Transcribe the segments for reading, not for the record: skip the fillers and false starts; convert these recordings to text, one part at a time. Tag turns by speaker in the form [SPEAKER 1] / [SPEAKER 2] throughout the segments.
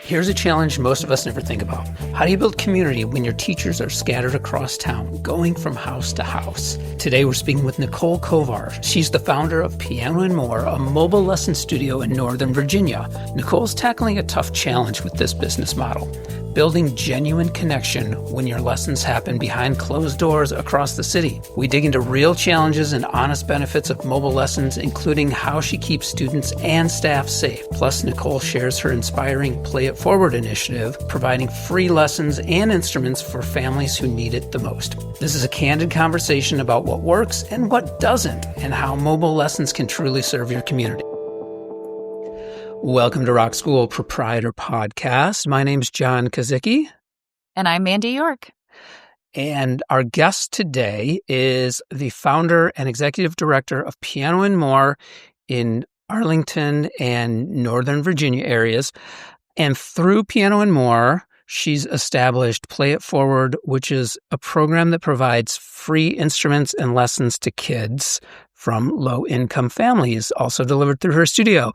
[SPEAKER 1] Here's a challenge most of us never think about. How do you build community when your teachers are scattered across town, going from house to house? Today, we're speaking with Nicole Kovar. She's the founder of Piano and More, a mobile lesson studio in Northern Virginia. Nicole's tackling a tough challenge with this business model, building genuine connection when your lessons happen behind closed doors across the city. We dig into real challenges and honest benefits of mobile lessons, including how she keeps students and staff safe. Plus, Nicole shares her inspiring Play It Forward initiative, providing free lessons and instruments for families who need it the most. This is a candid conversation about what works and what doesn't, and how mobile lessons can truly serve your community. Welcome to Rock School Proprietor Podcast. My name's John Kazicki.
[SPEAKER 2] And I'm Mandy York.
[SPEAKER 1] And our guest today is the founder and executive director of Piano and More in Arlington and Northern Virginia areas. And through Piano and More, she's established Play It Forward, which is a program that provides free instruments and lessons to kids from low-income families, also delivered through her studio.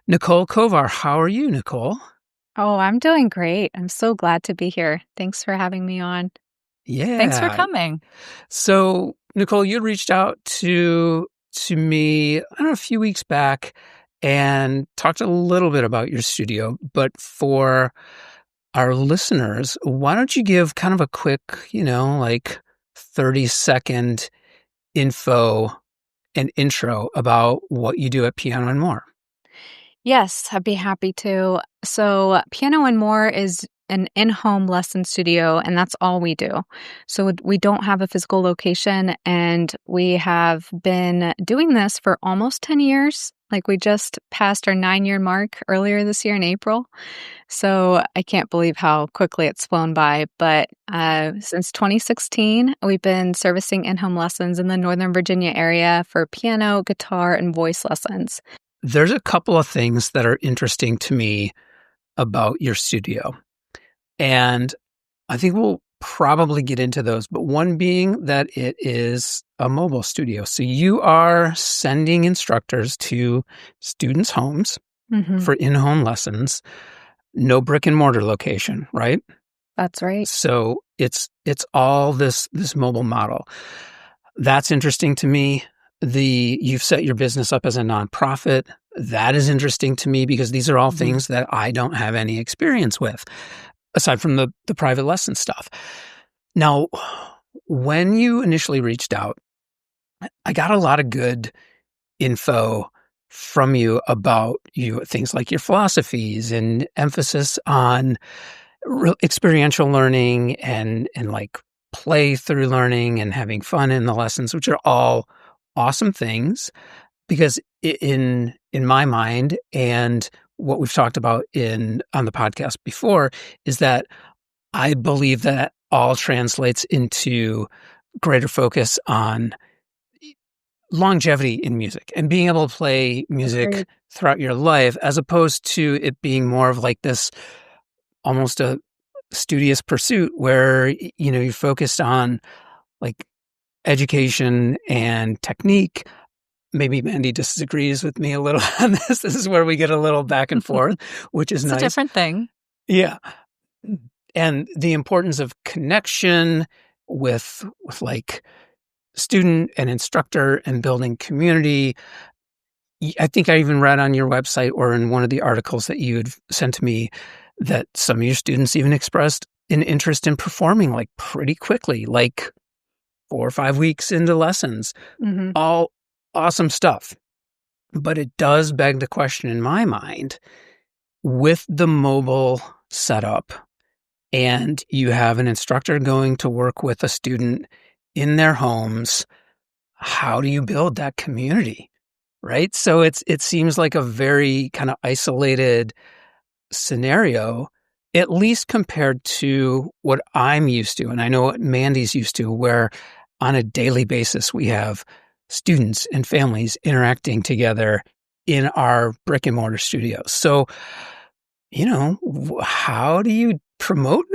[SPEAKER 1] Nicole Kovar, how are you, Nicole?
[SPEAKER 2] Oh, I'm doing great. I'm so glad to be here. Thanks for having me on.
[SPEAKER 1] Yeah.
[SPEAKER 2] Thanks for coming.
[SPEAKER 1] So, Nicole, you reached out to me, I don't know, a few weeks back and talked a little bit about your studio. But for our listeners, why don't you give kind of a quick, 30-second info and intro about what you do at Piano and More?
[SPEAKER 2] Yes, I'd be happy to. So Piano and More is an in-home lesson studio, and that's all we do. So we don't have a physical location, and we have been doing this for almost 10 years. Like, we just passed our 9-year mark earlier this year in April. So I can't believe how quickly it's flown by. But since 2016, we've been servicing in-home lessons in the Northern Virginia area for piano, guitar, and voice lessons.
[SPEAKER 1] There's a couple of things that are interesting to me about your studio. And I think we'll probably get into those, but one being that it is a mobile studio. So you are sending instructors to students' homes for in-home lessons, no brick and mortar location, right?
[SPEAKER 2] That's right.
[SPEAKER 1] So it's all this mobile model. That's interesting to me. You've set your business up as a nonprofit. That is interesting to me because these are all things that I don't have any experience with, aside from the private lesson stuff. Now, when you initially reached out, I got a lot of good info from you about things like your philosophies and emphasis on experiential learning and like play through learning and having fun in the lessons, which are all awesome things. Because in my mind, and what we've talked about on the podcast before, is that I believe that all translates into greater focus on longevity in music and being able to play music throughout your life, as opposed to it being more of like this almost a studious pursuit where, you're focused on like education and technique. Maybe Mandy disagrees with me a little on this. This is where we get a little back and forth, which is nice.
[SPEAKER 2] It's a different thing.
[SPEAKER 1] Yeah. And the importance of connection with like student and instructor and building community. I think I even read on your website or in one of the articles that you had sent to me that some of your students even expressed an interest in performing like pretty quickly, like 4 or 5 weeks into lessons. All awesome stuff. But it does beg the question in my mind, with the mobile setup, and you have an instructor going to work with a student in their homes, how do you build that community, right? So it seems like a very kind of isolated scenario, at least compared to what I'm used to. And I know what Mandy's used to, where on a daily basis we have students and families interacting together in our brick and mortar studios. So, how do you promote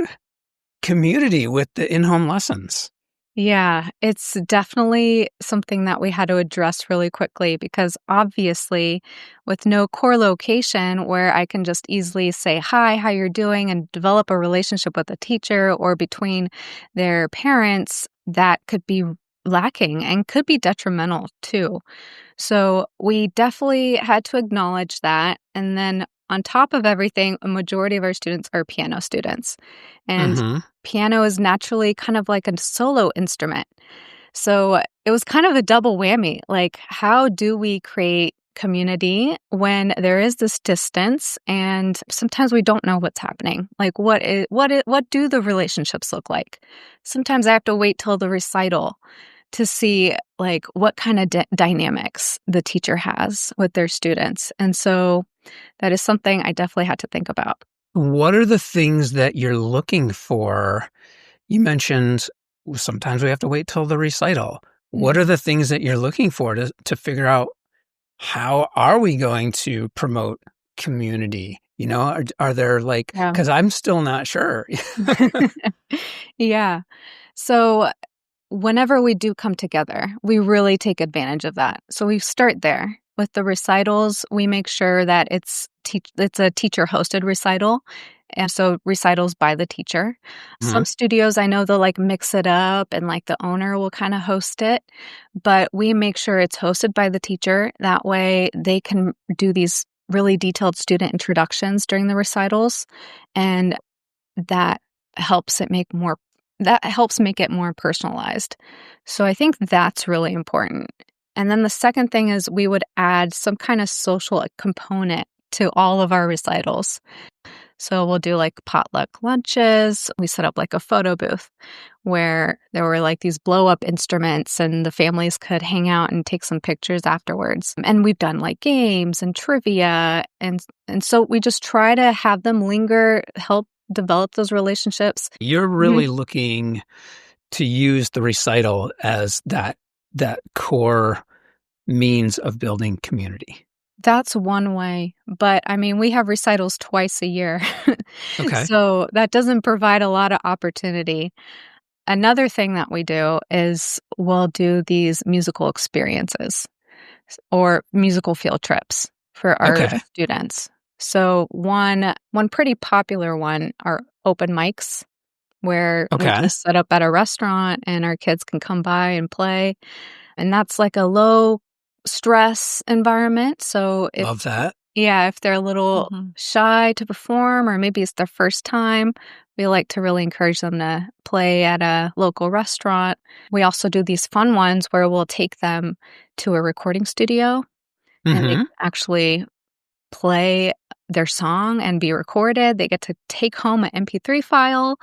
[SPEAKER 1] community with the in-home lessons?
[SPEAKER 2] Yeah, it's definitely something that we had to address really quickly because obviously, with no core location where I can just easily say, "Hi, how you're doing?" and develop a relationship with a teacher or between their parents, that could be lacking and could be detrimental too. So we definitely had to acknowledge that. And then on top of everything, a majority of our students are piano students. And
[SPEAKER 1] Hmm.
[SPEAKER 2] piano is naturally kind of like a solo instrument. So it was kind of a double whammy. Like, how do we create community when there is this distance and sometimes we don't know what's happening? Like, what do the relationships look like? Sometimes I have to wait till the recital to see like what kind of dynamics the teacher has with their students. And so that is something I definitely had to think about.
[SPEAKER 1] What are the things that you're looking for? You mentioned sometimes we have to wait till the recital. What are
[SPEAKER 2] Mhm.
[SPEAKER 1] the things that you're looking for to figure out how are we going to promote community? Are there like,
[SPEAKER 2] Yeah.
[SPEAKER 1] because I'm still not sure.
[SPEAKER 2] Yeah. So whenever we do come together, we really take advantage of that. So we start there. With the recitals, we make sure that it's a teacher-hosted recital, and so recitals by the teacher. Some
[SPEAKER 1] Mhm.
[SPEAKER 2] studios, I know they'll, like, mix it up and, like, the owner will kinda host it, but we make sure it's hosted by the teacher. That way, they can do these really detailed student introductions during the recitals, and that helps it make more that helps make it more personalized. So I think that's really important. And then the second thing is we would add some kind of social component to all of our recitals. So we'll do like potluck lunches. We set up like a photo booth where there were like these blow up instruments and the families could hang out and take some pictures afterwards. And we've done like games and trivia and so we just try to have them linger, help develop those relationships.
[SPEAKER 1] You're
[SPEAKER 2] Mhm.
[SPEAKER 1] really looking to use the recital as that core means of building community.
[SPEAKER 2] That's one way, but I mean, we have recitals twice a year.
[SPEAKER 1] Okay.
[SPEAKER 2] So that doesn't provide a lot of opportunity. Another thing that we do is we'll do these musical experiences or musical field trips for our
[SPEAKER 1] Okay.
[SPEAKER 2] students. So one pretty popular one are open mics where we
[SPEAKER 1] Okay.
[SPEAKER 2] just set up at a restaurant and our kids can come by and play. And that's like a low stress environment. So
[SPEAKER 1] Love that.
[SPEAKER 2] if they're a little
[SPEAKER 3] Mhm.
[SPEAKER 2] shy to perform or maybe it's their first time, we like to really encourage them to play at a local restaurant. We also do these fun ones where we'll take them to a recording studio and they
[SPEAKER 1] Mhm.
[SPEAKER 2] can actually play their song and be recorded. They get to take home an MP3 file.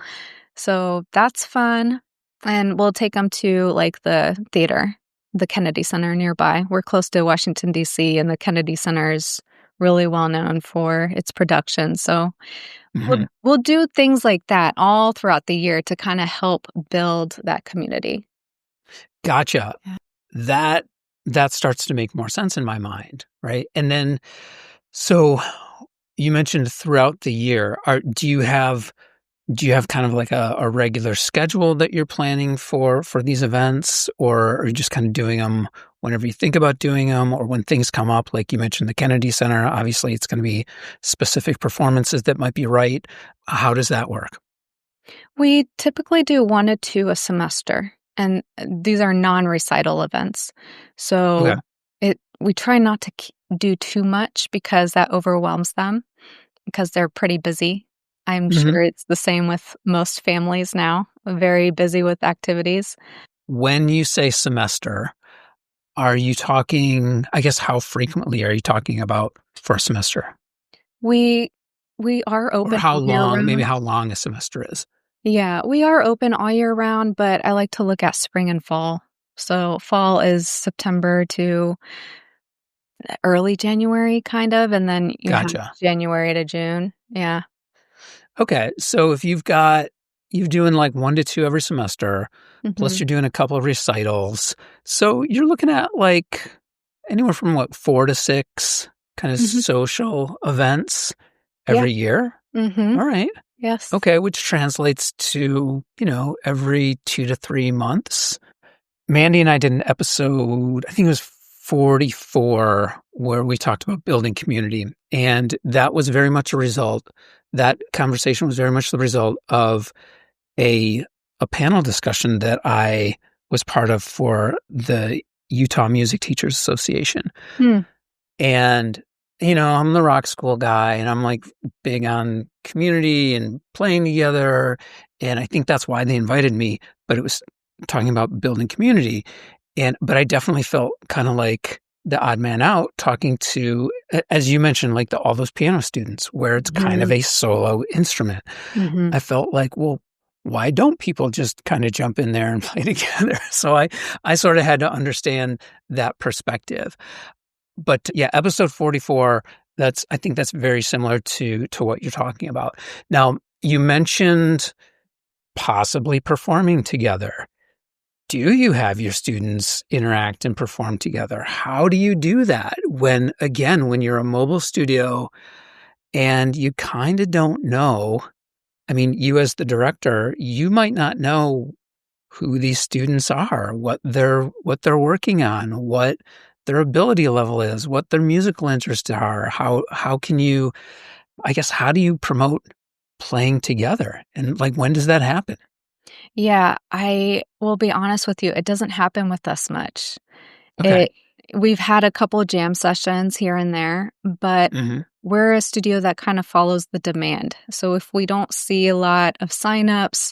[SPEAKER 2] So that's fun. And we'll take them to like the theater, the Kennedy Center nearby. We're close to Washington, D.C., and the Kennedy Center is really well known for its production. So
[SPEAKER 1] Mhm.
[SPEAKER 2] we'll do things like that all throughout the year to kind of help build that community.
[SPEAKER 1] Gotcha.
[SPEAKER 3] Yeah.
[SPEAKER 1] That that starts to make more sense in my mind, right? And then so you mentioned throughout the year, do you have kind of like a regular schedule that you're planning for these events, or are you just kind of doing them whenever you think about doing them, or when things come up? Like you mentioned the Kennedy Center, obviously it's going to be specific performances that might be right. How does that work?
[SPEAKER 2] We typically do 1 to 2 a semester, and these are non-recital events.
[SPEAKER 1] Okay.
[SPEAKER 2] So, we try not to do too much because that overwhelms them because they're pretty busy. I'm
[SPEAKER 1] Mhm.
[SPEAKER 2] sure it's the same with most families now, very busy with activities.
[SPEAKER 1] When you say semester, are you talking, I guess, how frequently are you talking about for a semester?
[SPEAKER 2] We we are
[SPEAKER 1] Or
[SPEAKER 2] open
[SPEAKER 1] how
[SPEAKER 2] all year
[SPEAKER 1] long, maybe
[SPEAKER 2] round.
[SPEAKER 1] how long a semester is?
[SPEAKER 2] Yeah, we are open all year round, but I like to look at spring and fall. So, fall is September to early January kind of, and then you have
[SPEAKER 1] Gotcha.
[SPEAKER 2] January to June. Yeah.
[SPEAKER 1] Okay, so if you're doing like 1 to 2 every semester, plus
[SPEAKER 2] Mhm.
[SPEAKER 1] you're doing a couple of recitals, so you're looking at, like, anywhere from, what, 4 to 6 kinda
[SPEAKER 2] Mhm.
[SPEAKER 1] social events
[SPEAKER 2] Yeah.
[SPEAKER 1] every year?
[SPEAKER 2] Mhm.
[SPEAKER 1] Alright.
[SPEAKER 2] Yes.
[SPEAKER 1] Okay, which translates to, every 2 to 3 months. Mandy and I did an episode, I think it was 44, where we talked about building community, and that was very much a result that conversation was very much the result of a panel discussion that I was part of for the Utah Music Teachers Association.
[SPEAKER 2] Hmm.
[SPEAKER 1] And, I'm the rock school guy and I'm like big on community and playing together. And I think that's why they invited me, but it was talking about building community. But I definitely felt kind of like the odd man out talking to, as you mentioned, like all those piano students where it's kind of
[SPEAKER 2] Mhm.
[SPEAKER 1] a solo instrument.
[SPEAKER 2] Mhm.
[SPEAKER 1] I felt like, well, why don't people just kind of jump in there and play together? So I sort of had to understand that perspective. But yeah, episode 44, I think that's very similar to what you're talking about. Now, you mentioned possibly performing together. Do you have your students interact and perform together? How do you do that when you're a mobile studio and you kind of don't know? I mean, you as the director, you might not know who these students are, what they're working on, what their ability level is, what their musical interests are. How can you, I guess, how do you promote playing together? And like, when does that happen?
[SPEAKER 2] Yeah, I will be honest with you, it doesn't happen with us much.
[SPEAKER 1] Okay.
[SPEAKER 2] It We've had a couple jam sessions here and there, but
[SPEAKER 1] Hmm.
[SPEAKER 2] we're a studio that kind of follows the demand. So if we don't see a lot of signups,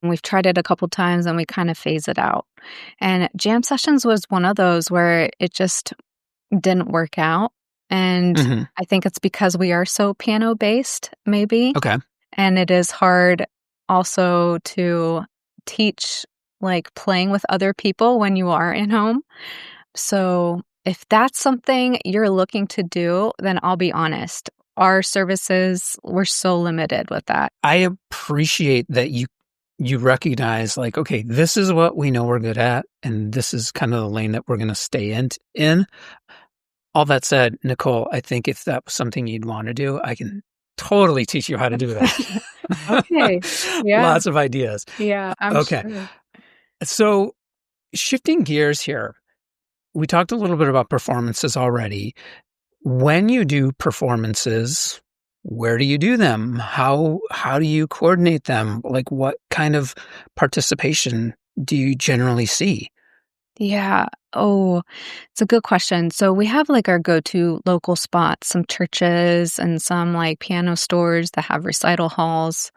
[SPEAKER 2] and we've tried it a couple times and we kind of phase it out. And jam sessions was one of those where it just didn't work out. And
[SPEAKER 1] Hmm.
[SPEAKER 2] I think it's because we are so piano based, maybe.
[SPEAKER 1] Okay.
[SPEAKER 2] And it is hard also to teach like playing with other people when you are in home. So if that's something you're looking to do, then I'll be honest. Our services, we're so limited with that.
[SPEAKER 1] I appreciate that you recognize like, okay, this is what we know we're good at, and this is kind of the lane that we're going to stay in. All that said, Nicole, I think if that was something you'd want to do, I can totally teach you how to do
[SPEAKER 2] Okay.
[SPEAKER 1] that.
[SPEAKER 2] Yeah.
[SPEAKER 1] Lots of ideas.
[SPEAKER 2] Yeah, I'm
[SPEAKER 1] Okay.
[SPEAKER 2] sure.
[SPEAKER 1] So shifting gears here, we talked a little bit about performances already. When you do performances, where do you do them? How do you coordinate them? Like what kind of participation do you generally see?
[SPEAKER 2] Yeah. Oh, it's a good question. So we have like our go-to local spots, some churches and some like piano stores that have recital halls.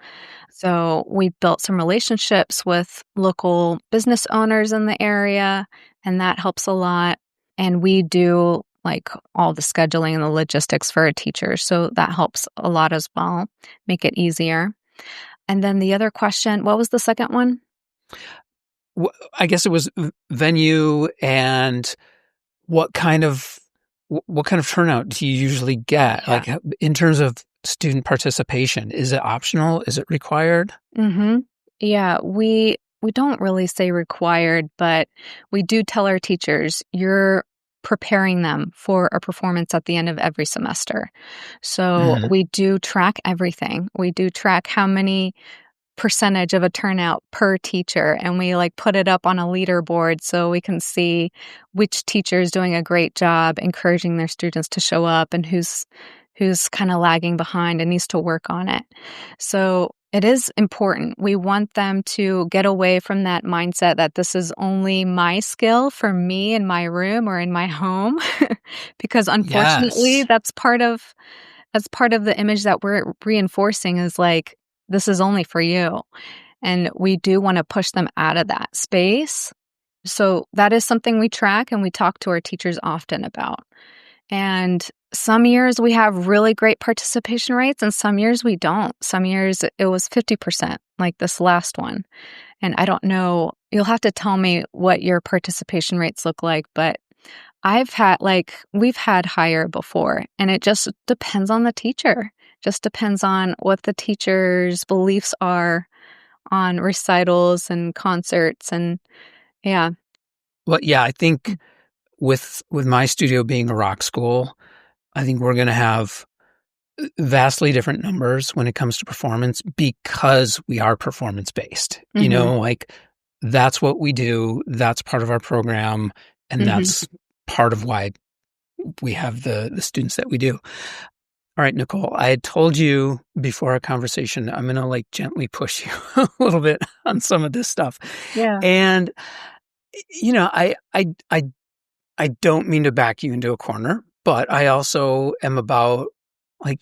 [SPEAKER 2] So we built some relationships with local business owners in the area, and that helps a lot. And we do like all the scheduling and the logistics for our teachers. So that helps a lot as well, make it easier. And then the other question, what was the second one?
[SPEAKER 1] I guess it was venue and what kind of what kind of turnout do you usually get?
[SPEAKER 2] Yeah.
[SPEAKER 1] Like in terms of student participation, is it optional? Is it required?
[SPEAKER 2] Mhm. Yeah, we don't really say required, but we do tell our teachers, you're preparing them for a performance at the end of every semester. So
[SPEAKER 1] Hmm.
[SPEAKER 2] we do track everything. We do track how many percentage of a turnout per teacher, and we like put it up on a leaderboard so we can see which teacher is doing a great job encouraging their students to show up and who's kind of lagging behind and needs to work on it. So it is important. We want them to get away from that mindset that this is only my skill for me in my room or in my home because unfortunately
[SPEAKER 1] Yes.
[SPEAKER 2] that's part of the image that we're reinforcing is like this is only for you. And we do want to push them out of that space. So that is something we track and we talk to our teachers often about. And some years we have really great participation rates and some years we don't. Some years it was 50%, like this last one. And I don't know, you'll have to tell me what your participation rates look like, but we've had higher before, and it just depends on the teacher. Just depends on what the teacher's beliefs are on recitals and concerts and yeah.
[SPEAKER 1] Well, yeah, I think with my studio being a rock school, I think we're going to have vastly different numbers when it comes to performance because we are performance based.
[SPEAKER 2] Mhm.
[SPEAKER 1] Like that's what we do. That's part of our program. And
[SPEAKER 2] Mhm.
[SPEAKER 1] that's part of why we have the students that we do. All right, Nicole, I had told you before our conversation, I'm going to like gently push you a little bit on some of this stuff.
[SPEAKER 2] Yeah.
[SPEAKER 1] And, I don't mean to back you into a corner, but I also am about like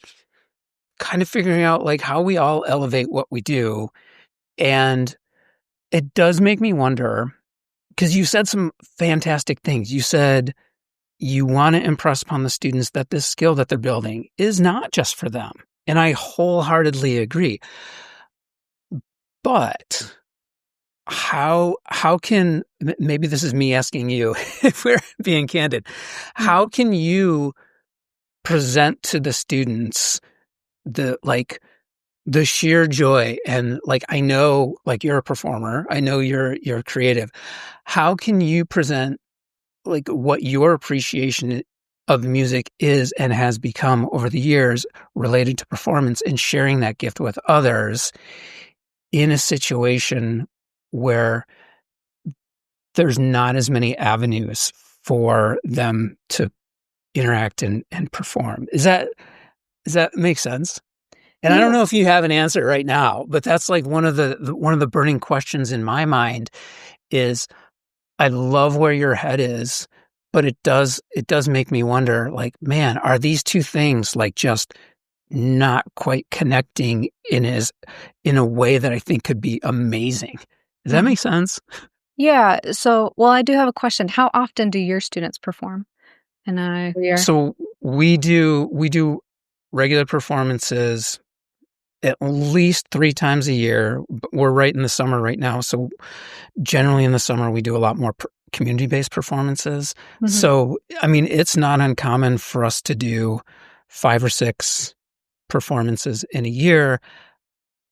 [SPEAKER 1] kind of figuring out like how we all elevate what we do. And it does make me wonder because you said some fantastic things. You said you want to impress upon the students that this skill that they're building is not just for them. And I wholeheartedly agree. But how can maybe this is me asking you if we're being candid, how can you present to the students the sheer joy and like I know like you're a performer, I know you're creative. How can you present like what your appreciation of music is and has become over the years related to performance and sharing that gift with others in a situation where there's not as many avenues for them to interact and perform. Does that make sense? And I don't
[SPEAKER 2] Yeah.
[SPEAKER 1] know if you have an answer right now, but that's like one of one of the burning questions in my mind is I love where your head is, but it does make me wonder like, man, are these two things like just not quite connecting in a way that I think could be amazing? Does that
[SPEAKER 2] Mhm.
[SPEAKER 1] make sense?
[SPEAKER 2] Yeah. So, well, I do have a question. How often do your students perform in a year?
[SPEAKER 1] So we do regular performances at least 3 times a year. We're right in the summer right now, so generally in the summer, we do a lot more community-based performances.
[SPEAKER 2] Mhm.
[SPEAKER 1] So, I mean, it's not uncommon for us to do 5 or 6 performances in a year,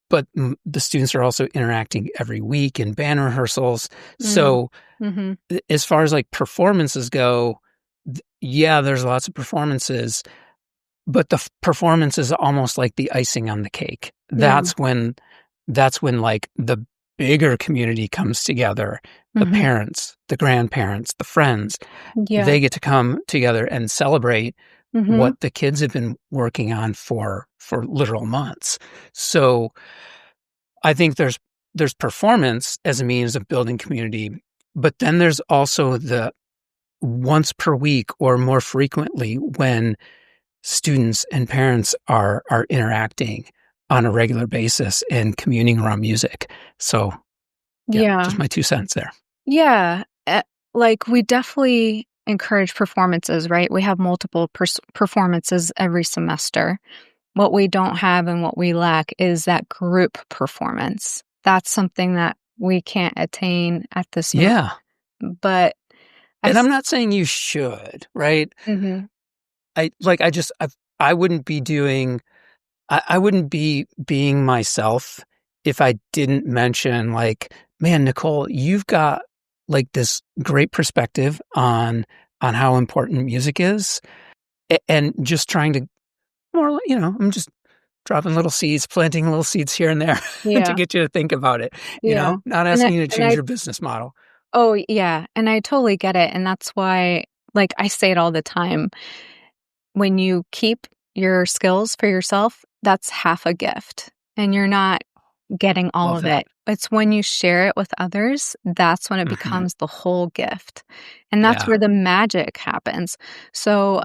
[SPEAKER 1] but the students are also interacting every week in band rehearsals.
[SPEAKER 2] Mm.
[SPEAKER 1] So,
[SPEAKER 2] Mhm.
[SPEAKER 1] as far as, like, performances go, yeah, there's lots of performances, but the performance is almost like the icing on the cake.
[SPEAKER 2] Yeah.
[SPEAKER 1] That's when, like, the bigger community comes together, the
[SPEAKER 2] Mhm.
[SPEAKER 1] parents, the grandparents, the friends.
[SPEAKER 2] Yeah.
[SPEAKER 1] They get to come together and celebrate
[SPEAKER 2] Mhm.
[SPEAKER 1] what the kids have been working on for literal months. So, I think there's performance as a means of building community, but then there's also the once per week or more frequently when students and parents are interacting on a regular basis and communing around music. So, yeah,
[SPEAKER 2] Yeah.
[SPEAKER 1] just my 2 cents there.
[SPEAKER 2] Yeah. Like, we definitely encourage performances, right? We have multiple performances every semester. What we don't have and what we lack is that group performance. That's something that we can't attain at this moment.
[SPEAKER 1] Yeah,
[SPEAKER 2] But I
[SPEAKER 1] and I'm
[SPEAKER 2] s
[SPEAKER 1] not saying you should, right?
[SPEAKER 2] Mhm.
[SPEAKER 1] I wouldn't be doing I wouldn't be being myself if I didn't mention like, "Man, Nicole, you've got, like, this great perspective on how important music is," and just trying to I'm just dropping little seeds, planting little seeds here and there to
[SPEAKER 2] Yeah.
[SPEAKER 1] get you to think about it,
[SPEAKER 2] Yeah.
[SPEAKER 1] not
[SPEAKER 2] And
[SPEAKER 1] asking you to change
[SPEAKER 2] I
[SPEAKER 1] your business model.
[SPEAKER 2] Oh, yeah, and I totally get it, and that's why, like, I say it all the time. When you keep your skills for yourself, that's half a gift, and you're not getting all
[SPEAKER 1] Love
[SPEAKER 2] of
[SPEAKER 1] that.
[SPEAKER 2] it. It's when you share it with others, that's when it
[SPEAKER 1] Mhm.
[SPEAKER 2] becomes the whole gift, and that's
[SPEAKER 1] Yeah.
[SPEAKER 2] where the magic happens. So,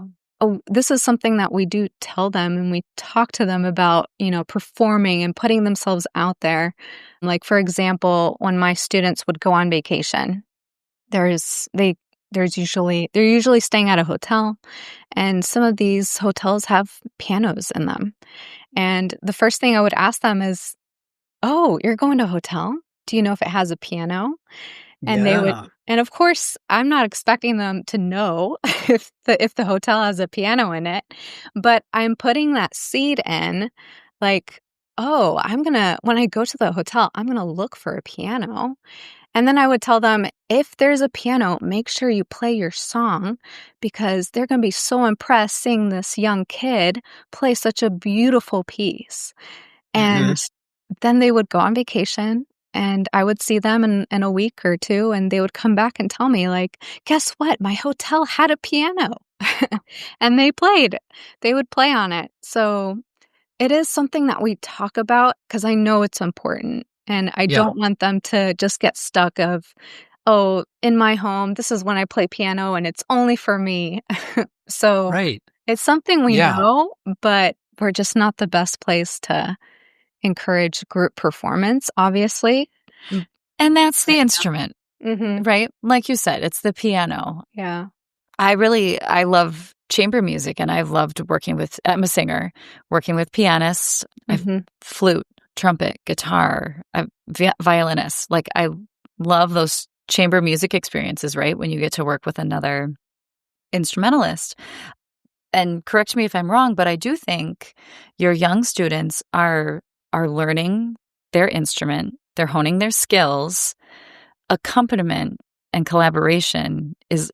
[SPEAKER 2] this is something that we do tell them, and we talk to them about, performing and putting themselves out there. Like, for example, when my students would go on vacation, there's they they're usually staying at a hotel, and some of these hotels have pianos in them. And the first thing I would ask them is, "Oh, you're going to a hotel? Do you know if it has a piano?" And they would
[SPEAKER 1] Yeah.
[SPEAKER 2] and of course, I'm not expecting them to know if the hotel has a piano in it, but I'm putting that seed in, like, "Oh, when I go to the hotel, I'm gonna look for a piano." And then I would tell them, if there's a piano, make sure you play your song because they're going to be so impressed seeing this young kid play such a beautiful piece.
[SPEAKER 1] Hmm.
[SPEAKER 2] And then they would go on vacation and I would see them in a week or two and they would come back and tell me like, guess what? My hotel had a piano and they would play on it. So it is something that we talk about because I know it's important, and I
[SPEAKER 1] Yeah.
[SPEAKER 2] don't want them to just get stuck of, "Oh, in my home, this is when I play piano and it's only for me." So,
[SPEAKER 1] Right.
[SPEAKER 2] it's something we
[SPEAKER 1] Yeah.
[SPEAKER 2] know, but we're just not the best place to encourage group performance, obviously.
[SPEAKER 3] And that's the instrument,
[SPEAKER 2] Mhm.
[SPEAKER 3] right? Like you said, it's the piano.
[SPEAKER 2] Yeah.
[SPEAKER 3] I love chamber music and I've loved I'm a singer, working with pianists, I've
[SPEAKER 2] Mhm.
[SPEAKER 3] flute, trumpet, guitar, violinist. Like I love those chamber music experiences, right? When you get to work with another instrumentalist. And correct me if I'm wrong, but I do think your young students are learning their instrument, they're honing their skills. Accompaniment and collaboration is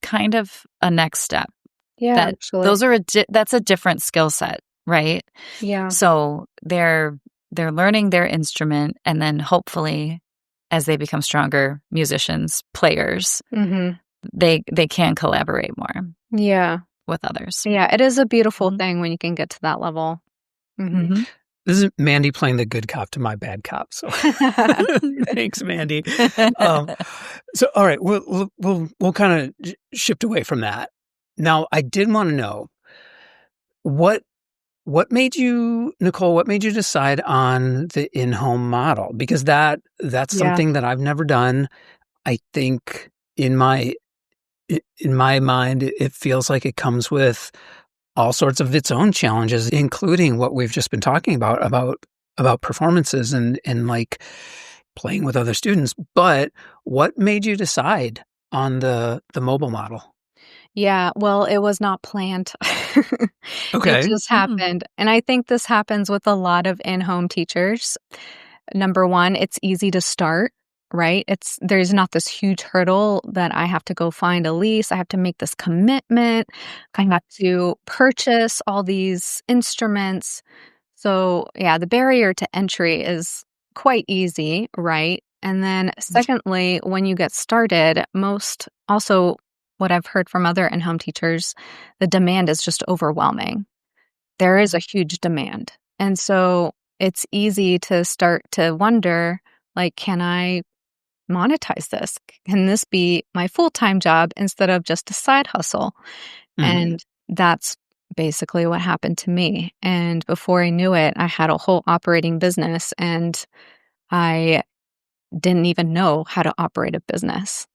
[SPEAKER 3] kind of a next step.
[SPEAKER 2] Yeah,
[SPEAKER 3] That
[SPEAKER 2] actually.
[SPEAKER 3] those are that's a different skill set, right?
[SPEAKER 2] Yeah.
[SPEAKER 3] So they're learning their instrument, and then hopefully, as they become stronger musicians, players,
[SPEAKER 2] Mhm.
[SPEAKER 3] they can collaborate more
[SPEAKER 2] Yeah.
[SPEAKER 3] with others.
[SPEAKER 2] Yeah, it is a beautiful
[SPEAKER 3] Mhm.
[SPEAKER 2] thing when you can get to that level. Mhm.
[SPEAKER 3] Mhm.
[SPEAKER 1] This is Mandy playing the good cop to my bad cop. So thanks, Mandy. So all right, we'll kind of shift away from that. Now, I did want to know what made you, Nicole, what made you decide on the in-home model? Because that's
[SPEAKER 2] Yeah.
[SPEAKER 1] something that I've never done. I think in my in my mind, it feels like it comes with all sorts of its own challenges, including what we've just been talking about performances and like playing with other students. But what made you decide on the mobile model?
[SPEAKER 2] Yeah, well, it was not planned. It
[SPEAKER 1] Okay.
[SPEAKER 2] just
[SPEAKER 3] Mm.
[SPEAKER 2] happened, and I think this happens with a lot of in-home teachers. Number 1, it's easy to start, right? There's not this huge hurdle that I have to go find a lease, I have to make this commitment, I have to purchase all these instruments. So, yeah, the barrier to entry is quite easy, right? And then secondly, when you get started, most also what I've heard from other in-home teachers, the demand is just overwhelming. There is a huge demand. And so it's easy to start to wonder, like, can I monetize this? Can this be my full-time job instead of just a side hustle?
[SPEAKER 1] Mhm.
[SPEAKER 2] And that's basically what happened to me. And before I knew it, I had a whole operating business and I didn't even know how to operate a business.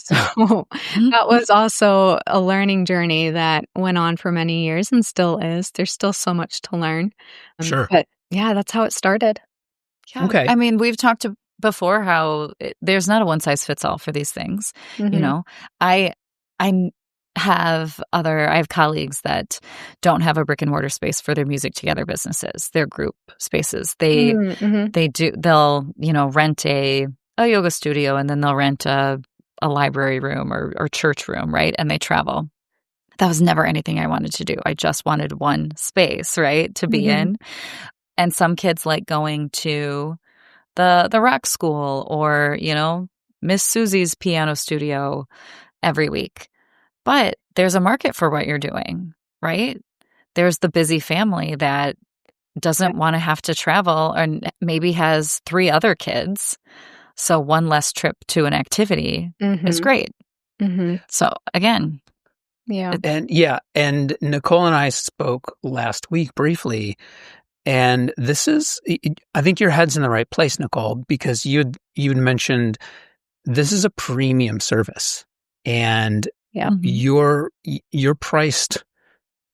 [SPEAKER 2] So that was also a learning journey that went on for many years and still is. There's still so much to learn.
[SPEAKER 1] Sure.
[SPEAKER 2] But yeah, that's how it started.
[SPEAKER 3] Yeah.
[SPEAKER 1] Okay.
[SPEAKER 3] I mean, we've talked before how there's not a one size fits all for these things. You
[SPEAKER 2] Mhm.
[SPEAKER 3] know, I I I have colleagues that don't have a brick and mortar space for their music together businesses, their group spaces.
[SPEAKER 2] Mm, mhm.
[SPEAKER 3] They'll, rent a yoga studio and then they'll rent a library room or church room, right? And they travel. That was never anything I wanted to do. I just wanted one space, right, to be
[SPEAKER 2] Mhm.
[SPEAKER 3] in. And some kids like going to the rock school or, Miss Susie's piano studio every week. But there's a market for what you're doing, right? There's the busy family that
[SPEAKER 2] Yeah.
[SPEAKER 3] doesn't want to have to travel and maybe has 3 other kids. So one less trip to an activity is
[SPEAKER 2] Mhm.
[SPEAKER 3] great.
[SPEAKER 2] Mhm.
[SPEAKER 3] So again,
[SPEAKER 2] Yeah.
[SPEAKER 3] it,
[SPEAKER 1] And yeah, and Nicole and I spoke last week briefly, and this is I think your head's in the right place, Nicole, because you'd mentioned this is a premium service and
[SPEAKER 2] Yeah.
[SPEAKER 3] mhm,
[SPEAKER 1] you're priced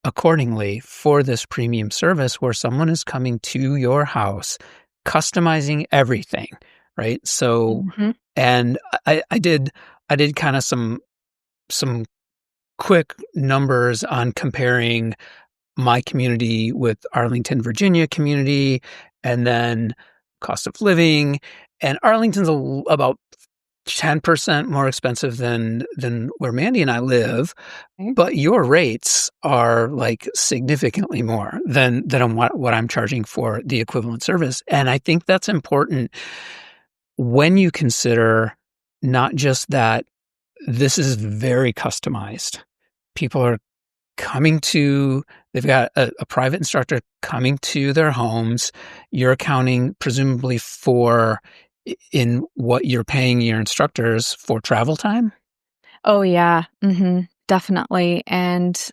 [SPEAKER 1] accordingly for this premium service where someone is coming to your house, customizing everything, right? So,
[SPEAKER 2] Mhm.
[SPEAKER 1] and I did kind of some quick numbers on comparing my community with Arlington, Virginia community, and then cost of living. And Arlington's about 10% more expensive than where Mandy and I live,
[SPEAKER 2] Okay.
[SPEAKER 1] but your rates are like significantly more than what I'm charging for the equivalent service. And I think that's important when you consider not just that this is very customized. People are they've got a private instructor coming to their homes. You're accounting presumably for in what you're paying your instructors for travel time.
[SPEAKER 2] Oh, yeah. Definitely. And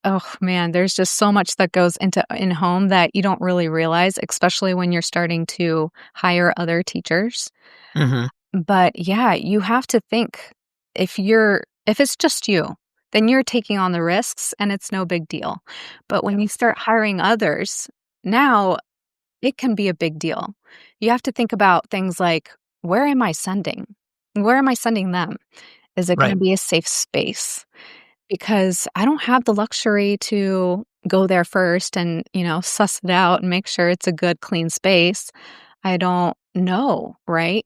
[SPEAKER 2] oh man, there's just so much that goes into in-home that you don't really realize, especially when you're starting to hire other teachers.
[SPEAKER 1] Hmm.
[SPEAKER 2] But yeah, you have to think if it's just you, then you're taking on the risks and it's no big deal. But when you start hiring others, now it can be a big deal. You have to think about things like, where am I sending? Where am I sending them? Is it going to
[SPEAKER 1] Right.
[SPEAKER 2] be a safe space? Because I don't have the luxury to go there first and, suss it out and make sure it's a good, clean space. I don't know, right?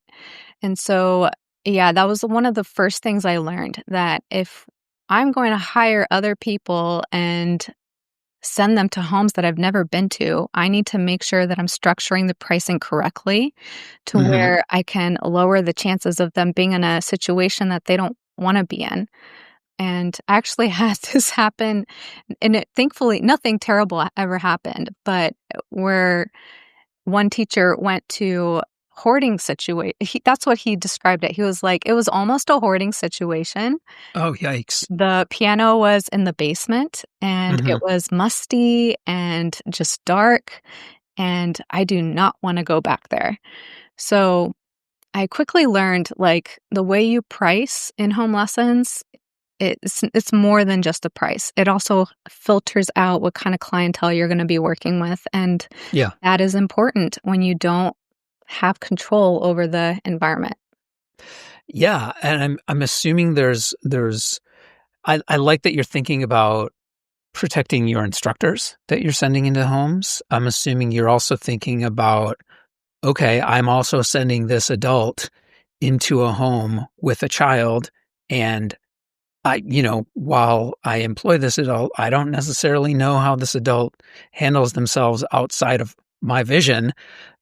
[SPEAKER 2] And so, yeah, that was one of the first things I learned, that if I'm going to hire other people and send them to homes that I've never been to, I need to make sure that I'm structuring the pricing correctly to
[SPEAKER 1] Hmm.
[SPEAKER 2] where I can lower the chances of them being in a situation that they don't want to be in. And I actually had this happen, and thankfully nothing terrible ever happened, but where one teacher went to hoarding situation. That's what he described it. He was like, it was almost a hoarding situation.
[SPEAKER 1] Oh, yikes.
[SPEAKER 2] The piano was in the basement and it
[SPEAKER 1] Hmm.
[SPEAKER 2] was musty and just dark. And I do not want to go back there. So I quickly learned, like, the way you price in home lessons, it's more than just the price. It also filters out what kind of clientele you're gonna be working with, and
[SPEAKER 1] Yeah.
[SPEAKER 2] that is important when you don't have control over the environment.
[SPEAKER 1] Yeah. And I'm assuming I like that you're thinking about protecting your instructors that you're sending into homes. I'm assuming you're also thinking about, okay, I'm also sending this adult into a home with a child, and while I employ this adult, I don't necessarily know how this adult handles themselves outside of my vision.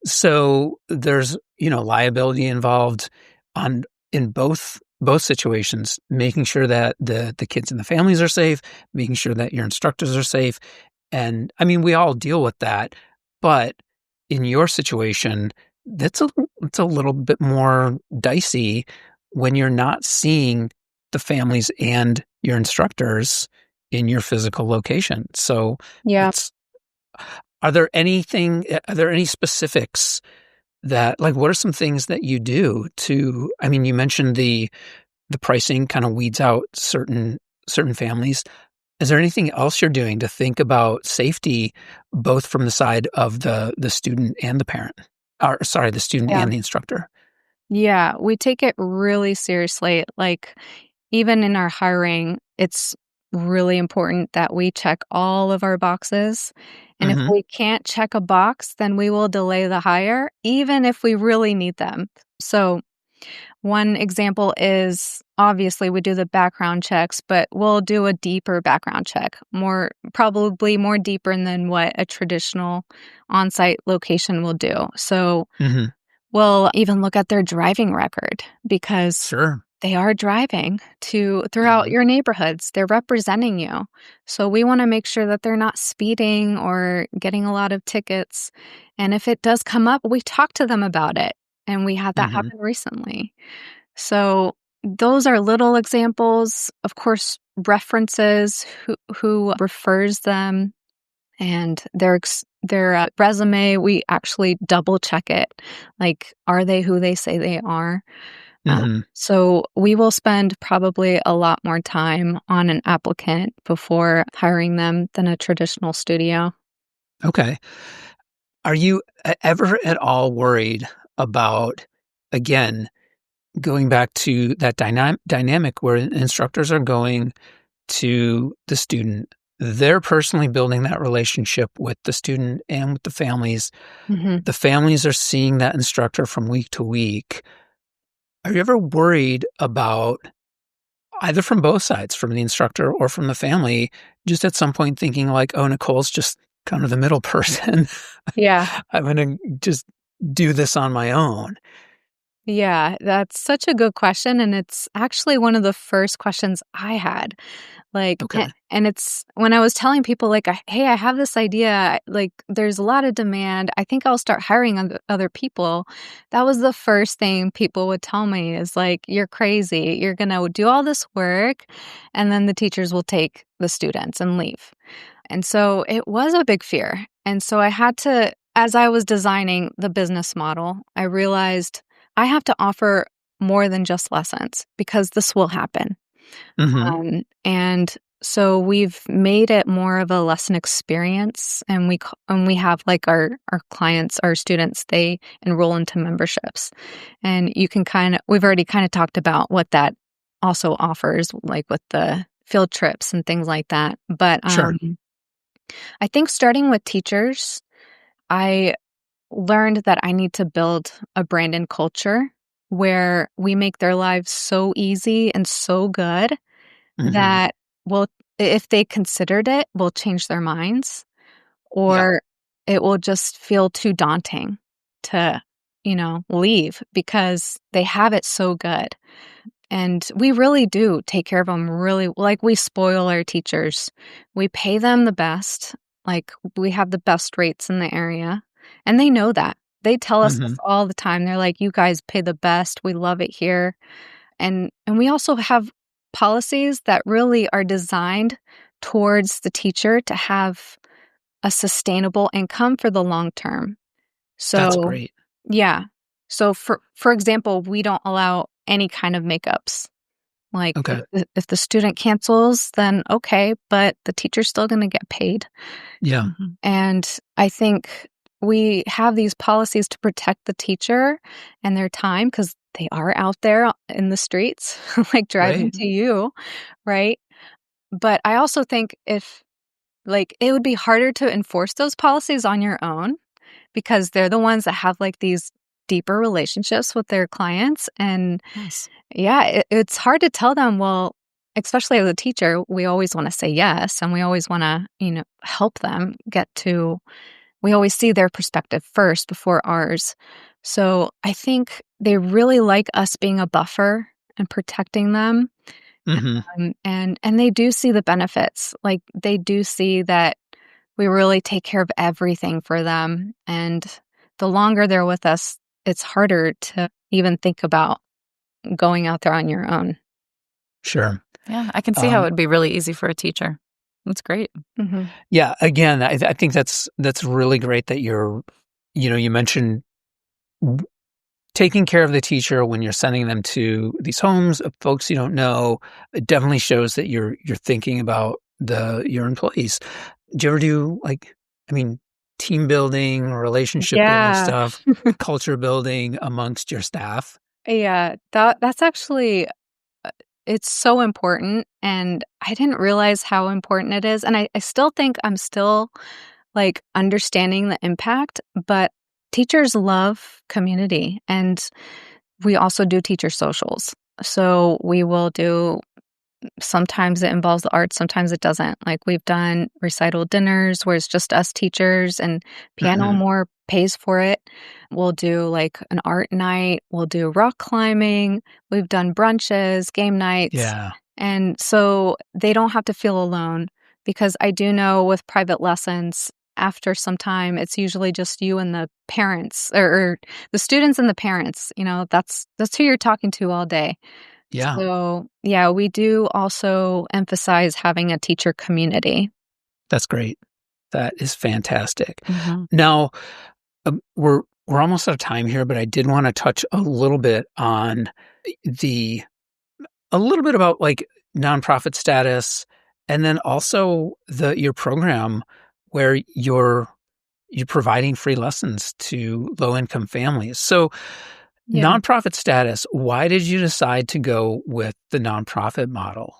[SPEAKER 1] So there's, liability involved on in both situations, making sure that the kids and the families are safe, making sure that your instructors are safe. And I mean, we all deal with that, but in your situation, it's a little bit more dicey when you're not seeing the families and your instructors in your physical location. So
[SPEAKER 2] Yeah.
[SPEAKER 1] that's are there any specifics that, like, what are some things that you do to, I mean, you mentioned the pricing kind of weeds out certain families. Is there anything else you're doing to think about safety, both from the side of the student and the parent? Or sorry, the student
[SPEAKER 2] Yeah.
[SPEAKER 1] and the instructor?
[SPEAKER 2] Yeah, we take it really seriously. Like, even in our hiring, it's really important that we check all of our boxes. And if
[SPEAKER 1] Mhm.
[SPEAKER 2] we can't check a box, then we will delay the hire, even if we really need them. So, one example is, obviously we do the background checks, but we'll do a deeper background check, probably more deeper than what a traditional on-site location will do. So,
[SPEAKER 1] Mhm.
[SPEAKER 2] we'll even look at their driving record, because
[SPEAKER 1] Sure.
[SPEAKER 2] they are driving to throughout
[SPEAKER 1] Mhm.
[SPEAKER 2] your neighborhoods. They're representing you. So we want to make sure that they're not speeding or getting a lot of tickets. And if it does come up, we talk to them about it. And we had that
[SPEAKER 1] Mhm.
[SPEAKER 2] happen recently. So those are little examples. Of course, references, who refers them, and their resume, we actually double check it. Like, are they who they say they are?
[SPEAKER 1] Mhm.
[SPEAKER 2] So we will spend probably a lot more time on an applicant before hiring them than a traditional studio.
[SPEAKER 1] Okay. Are you ever at all worried about, again, going back to that dynamic where instructors are going to the student? they're personally building that relationship with the student and with the families.
[SPEAKER 2] Mhm.
[SPEAKER 1] The families are seeing that instructor from week to week. Are you ever worried about either from both sides, from the instructor or from the family, just at some point thinking like, "Oh, Nicole's just kind of the middle person.
[SPEAKER 2] Yeah.
[SPEAKER 1] I'm gonna just do this on my own."
[SPEAKER 2] Yeah, that's such a good question, and it's actually one of the first questions I had. Like,
[SPEAKER 1] Okay.
[SPEAKER 2] and it's when I was telling people like, "Hey, I have this idea, like there's a lot of demand. I think I'll start hiring other people." That was the first thing people would tell me is like, "You're crazy. You're going to do all this work and then the teachers will take the students and leave." And so it was a big fear. And so I had to, as I was designing the business model, I realized I have to offer more than just lessons because this will happen.
[SPEAKER 1] Mhm.
[SPEAKER 2] And so we've made it more of a lesson experience, and we have like our clients, our students, they enroll into memberships, and you can we've already kind of talked about what that also offers, like with the field trips and things like that. But
[SPEAKER 1] Sure.
[SPEAKER 2] I think starting with teachers, I learned that I need to build a brand and culture where we make their lives so easy and so good
[SPEAKER 1] Mhm.
[SPEAKER 2] that will, if they considered it, will change their minds,
[SPEAKER 1] Yeah.
[SPEAKER 2] or it will just feel too daunting to, leave because they have it so good. And we really do take care of them really, like we spoil our teachers. We pay them the best. Like we have the best rates in the area. And they know that. They tell us this
[SPEAKER 1] Mhm.
[SPEAKER 2] all the time. They're like, "You guys pay the best. We love it here." And we also have policies that really are designed towards the teacher to have a sustainable income for the long term.
[SPEAKER 1] That's
[SPEAKER 2] So,
[SPEAKER 1] great.
[SPEAKER 2] yeah. So for example, we don't allow any kind of makeups. Like,
[SPEAKER 1] Okay.
[SPEAKER 2] if the student cancels, then okay, but the teacher's still gonna get paid.
[SPEAKER 1] Yeah.
[SPEAKER 3] Mhm.
[SPEAKER 2] And I think we have these policies to protect the teacher and their time because they are out there in the streets, like, driving
[SPEAKER 1] Right.
[SPEAKER 2] to you, right? But I also think if like, it would be harder to enforce those policies on your own because they're the ones that have, like, these deeper relationships with their clients, and
[SPEAKER 3] Yes.
[SPEAKER 2] yeah, it's hard to tell them, well, especially as a teacher, we always wanna say yes, and we always wanna, help them get to we always see their perspective first before ours. So, I think they really like us being a buffer and protecting them,
[SPEAKER 1] Mhm.
[SPEAKER 2] and they do see the benefits. Like, they do see that we really take care of everything for them, and the longer they're with us, it's harder to even think about going out there on your own.
[SPEAKER 1] Sure.
[SPEAKER 3] Yeah, I can see how
[SPEAKER 1] Um,
[SPEAKER 3] it'd be really easy for a teacher. That's great.
[SPEAKER 2] Mhm.
[SPEAKER 1] yeah, again, I think that's really great that you mentioned w taking care of the teacher when you're sending them to these homes of folks you don't know. It definitely shows that you're thinking about your employees. Do you ever do, like, I mean, team building, relationship building
[SPEAKER 2] Yeah.
[SPEAKER 1] stuff, culture building amongst your staff?
[SPEAKER 2] Yeah, that's actually it's so important, and I didn't realize how important it is, and I still think I'm still, like, understanding the impact, but teachers love community, and we also do teacher socials. So, we will do sometimes it involves the arts, sometimes it doesn't. Like, we've done recital dinners where it's just us teachers and piano
[SPEAKER 1] Mhm.
[SPEAKER 2] more pays for it. We'll do, like, an art night, we'll do rock climbing, we've done brunches, game nights,
[SPEAKER 1] Yeah.
[SPEAKER 2] and so they don't have to feel alone because I do know with private lessons, after some time, it's usually just you and the parents or the students and the parents, that's who you're talking to all day.
[SPEAKER 1] Yeah.
[SPEAKER 2] So, yeah, we do also emphasize having a teacher community.
[SPEAKER 1] That's great. That is fantastic.
[SPEAKER 3] Mhm.
[SPEAKER 1] Now, we're almost out of time here, but I did wanna touch a little bit on the a little bit about, like, nonprofit status, and then also your program where you're providing free lessons to low-income families. So,
[SPEAKER 2] Yeah.
[SPEAKER 1] nonprofit status, why did you decide to go with the nonprofit model?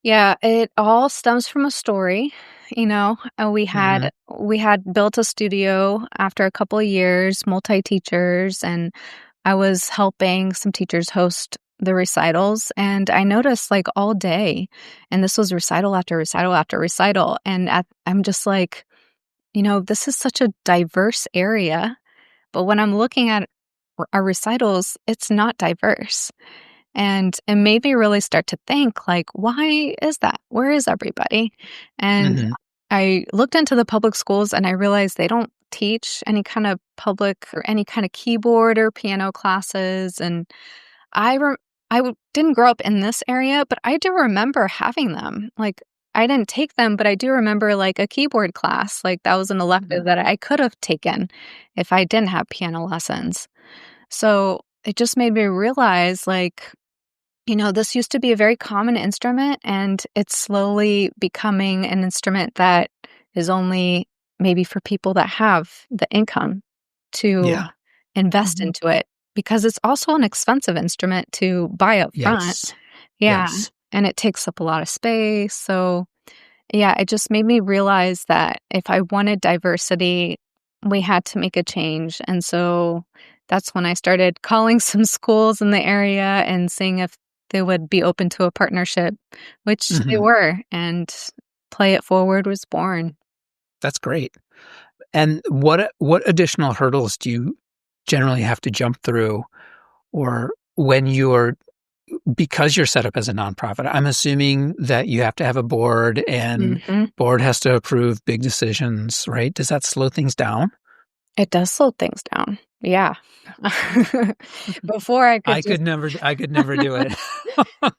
[SPEAKER 2] Yeah, it all stems from a story. We
[SPEAKER 1] Hmm.
[SPEAKER 2] had built a studio after a couple of years, multi-teachers, and I was helping some teachers host the recitals, and I noticed like all day, and this was recital after recital after recital, and I'm just like, this is such a diverse area, but when I'm looking at our recitals, it's not diverse. And it made me really start to think, like, why is that? Where is everybody? And
[SPEAKER 1] Hmm.
[SPEAKER 2] I looked into the public schools and I realized they don't teach any kind of public or any kind of keyboard or piano classes. And I re- didn't grow up in this area, but I do remember having them. Like, I didn't take them, but I do remember like a keyboard class. Like, that was an elective that I could have taken if I didn't have piano lessons. So it just made me realize, like, this used to be a very common instrument, and it's slowly becoming an instrument that is only maybe for people that have the income to
[SPEAKER 1] Yeah.
[SPEAKER 2] invest
[SPEAKER 1] Mhm.
[SPEAKER 2] into it, because it's also an expensive instrument to buy up front.
[SPEAKER 1] Yes.
[SPEAKER 2] Yeah,
[SPEAKER 1] Yes.
[SPEAKER 2] and it takes up a lot of space. So, yeah, it just made me realize that if I wanted diversity, we had to make a change. And so that's when I started calling some schools in the area and seeing if they would be open to a partnership, which they
[SPEAKER 1] Hmm.
[SPEAKER 2] were. And Play It Forward was born.
[SPEAKER 1] That's great. And what additional hurdles do you generally have to jump through, or when you're because you're set up as a nonprofit? I'm assuming that you have to have a board, and
[SPEAKER 2] Hmm.
[SPEAKER 1] board has to approve big decisions, right? Does that slow things down?
[SPEAKER 2] It does slow things down. Yeah. Before I could just
[SPEAKER 1] I could never do it.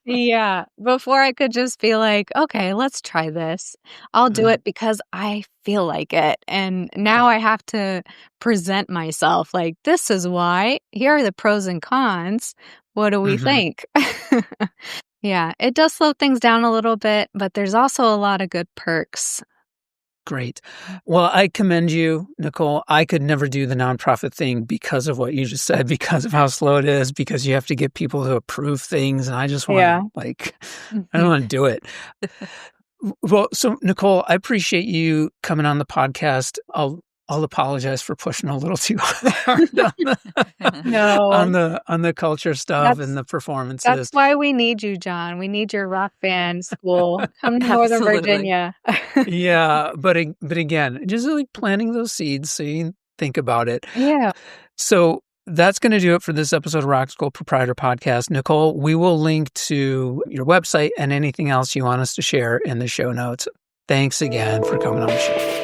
[SPEAKER 2] Yeah, before I could just be like, "Okay, let's try this. I'll do
[SPEAKER 1] Mhm.
[SPEAKER 2] it because I feel like it." And now I have to present myself like, "This is why. Here are the pros and cons. What do we
[SPEAKER 1] Mhm.
[SPEAKER 2] think?" Yeah, it does slow things down a little bit, but there's also a lot of good perks.
[SPEAKER 1] Great. Well, I commend you, Nicole. I could never do the nonprofit thing because of what you just said, because of how slow it is, because you have to get people to approve things, and I just wanna,
[SPEAKER 2] Yeah.
[SPEAKER 1] like, I don't
[SPEAKER 2] Mhm.
[SPEAKER 1] wanna do it. Well, so Nicole, I appreciate you coming on the podcast. I'll apologize for pushing a little too hard on
[SPEAKER 2] No,
[SPEAKER 1] the culture stuff and
[SPEAKER 2] that's
[SPEAKER 1] the
[SPEAKER 2] that's
[SPEAKER 1] performances.
[SPEAKER 2] why we need you, John. We need your rock band school. Come to Northern
[SPEAKER 3] Absolutely.
[SPEAKER 2] Virginia.
[SPEAKER 1] Yeah, but again, just like planting those seeds so you can think about it.
[SPEAKER 2] Yeah.
[SPEAKER 1] So that's going to do it for this episode of Rock School Proprietor Podcast. Nicole, we will link to your website and anything else you want us to share in the show notes. Thanks again for coming on the show.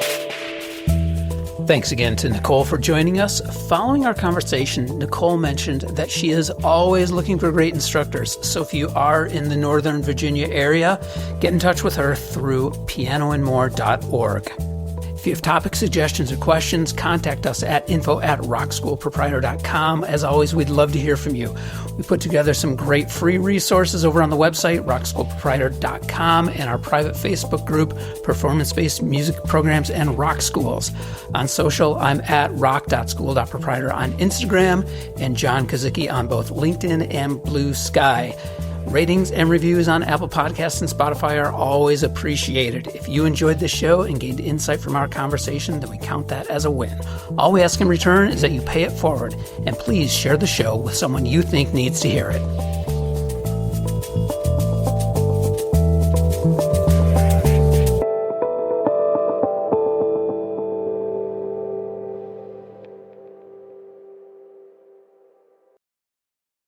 [SPEAKER 1] Thanks again to Nicole for joining us. Following our conversation, Nicole mentioned that she is always looking for great instructors. So if you are in the Northern Virginia area, get in touch with her through pianoandmore.org. If you have topic suggestions or questions, contact us at info@rockschoolproprietor.com. As always, we'd love to hear from you. We put together some great free resources over on the website, rockschoolproprietor.com, and our private Facebook group, Performance-Based Music Programs and Rock Schools. On social, I'm at rock.school.proprietor on Instagram, and John Kazicki on both LinkedIn and Blue Sky. Ratings and reviews on Apple Podcasts and Spotify are always appreciated. If you enjoyed this show and gained insight from our conversation, then we count that as a win. All we ask in return is that you pay it forward, and please share the show with someone you think needs to hear it.